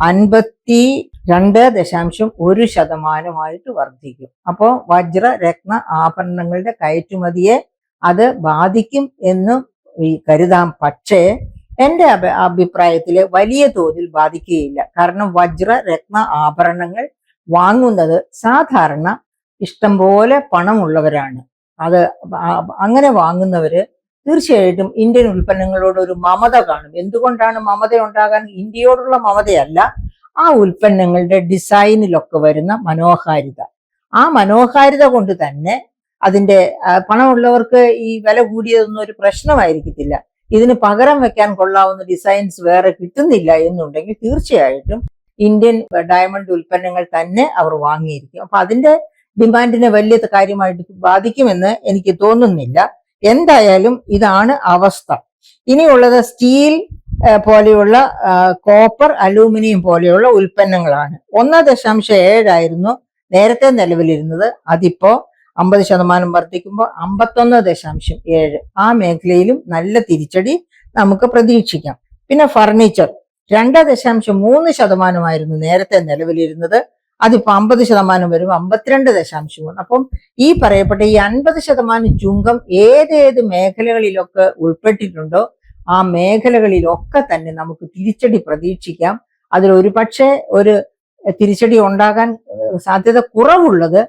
52.1% വർദ്ധിക്കും. അപ്പോൾ വജ്ര രത്ന ആഭരണങ്ങളുടെ കയറ്റുമതിയെ അത് ബാധിക്കും എന്ന് കരുതാം. പക്ഷേ എന്റെ അഭിപ്രായത്തില് വലിയ തോതിൽ ബാധിക്കുകയില്ല. കാരണം വജ്ര രത്ന ആഭരണങ്ങൾ വാങ്ങുന്നത് സാധാരണ ഇഷ്ടം പോലെ പണമുള്ളവരാണ്. അത് അങ്ങനെ വാങ്ങുന്നവര് തീർച്ചയായിട്ടും ഇന്ത്യൻ ഉൽപ്പന്നങ്ങളോട് ഒരു മമത കാണും. എന്തുകൊണ്ടാണ് മമത ഉണ്ടാകാൻ? ഇന്ത്യയോടുള്ള മമതയല്ല, ആ ഉൽപ്പന്നങ്ങളുടെ ഡിസൈനിലൊക്കെ വരുന്ന മനോഹാരിത. ആ മനോഹാരിത കൊണ്ട് തന്നെ അതിന്റെ പണമുള്ളവർക്ക് ഈ വില കൂടിയതൊന്നും ഒരു പ്രശ്നമായിരിക്കത്തില്ല. ഇതിന് പകരം വെക്കാൻ കൊള്ളാവുന്ന ഡിസൈൻസ് വേറെ കിട്ടുന്നില്ല എന്നുണ്ടെങ്കിൽ തീർച്ചയായിട്ടും ഇന്ത്യൻ ഡയമണ്ട് ഉൽപ്പന്നങ്ങൾ തന്നെ അവർ വാങ്ങിയിരിക്കും. അപ്പൊ അതിന്റെ ഡിമാൻഡിനെ വലിയ കാര്യമായിട്ട് ബാധിക്കുമെന്ന് എനിക്ക് തോന്നുന്നില്ല. എന്തായാലും ഇതാണ് അവസ്ഥ. ഇനിയുള്ളത് സ്റ്റീൽ പോലെയുള്ള കോപ്പർ, അലൂമിനിയം പോലെയുള്ള ഉൽപ്പന്നങ്ങളാണ്. 1.7 നേരത്തെ നിലവിലിരുന്നത്. അതിപ്പോ 50% വർദ്ധിക്കുമ്പോൾ 51.7. ആ മേഖലയിലും നല്ല തിരിച്ചടി നമുക്ക് പ്രതീക്ഷിക്കാം. പിന്നെ ഫർണിച്ചർ 2.3% നേരത്തെ നിലവിലിരുന്നത്. അതിപ്പോ 50% വരും, 52.3. അപ്പം ഈ പറയപ്പെട്ട ഈ 50% ചുങ്കം ഏതേത് മേഖലകളിലൊക്കെ ഉൾപ്പെട്ടിട്ടുണ്ടോ ആ മേഖലകളിലൊക്കെ തന്നെ നമുക്ക് തിരിച്ചടി പ്രതീക്ഷിക്കാം. അതിൽ ഒരു പക്ഷേ ഒരു തിരിച്ചടി ഉണ്ടാകാൻ സാധ്യത കുറവുള്ളത്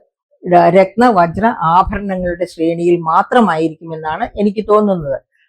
രത്ന വജ്ര ആഭരണങ്ങളുടെ ശ്രേണിയിൽ മാത്രമായിരിക്കുമെന്നാണ് എനിക്ക് തോന്നുന്നത്.